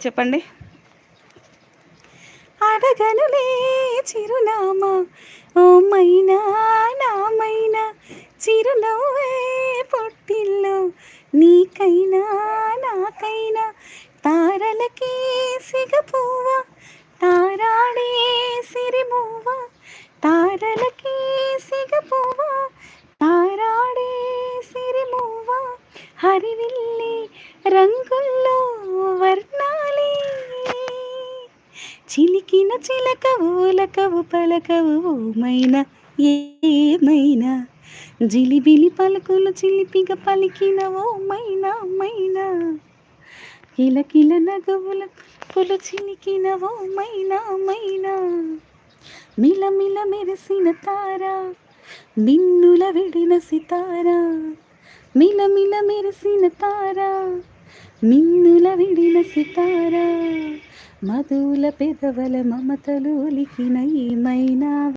చెప్పండి. అడగనులే చిరునామా ఓ మైనా నా మైనా, చిరునవ్వే పుట్టిల్లు నీకైనా నాకైనా, తారలకే సిగపువ్వ తారాడే సిరిమువ్వ, తారలకే సిగపువ్వ తారాడే సిరిమువ్వ, హరివిల్లి రంగుల్లో వర్ణాలే, చిలికిన చిలకవు లకవు పలకవు మైనా ఏమైనా, జిలిబిలి పలుకులు చిలిపిగా పలికినవో మైనా మైనా, కిలకిల నగవుల పులు చిలికినవో మైనా మైనా, మిలమిల మెరిసిన తార మిన్నుల విడిన సితార, మిలమిల మెరిసిన తార మిన్నుల విడిన సితార, మధుల పెదవల మమతలు ఒలికిన ఏమైనా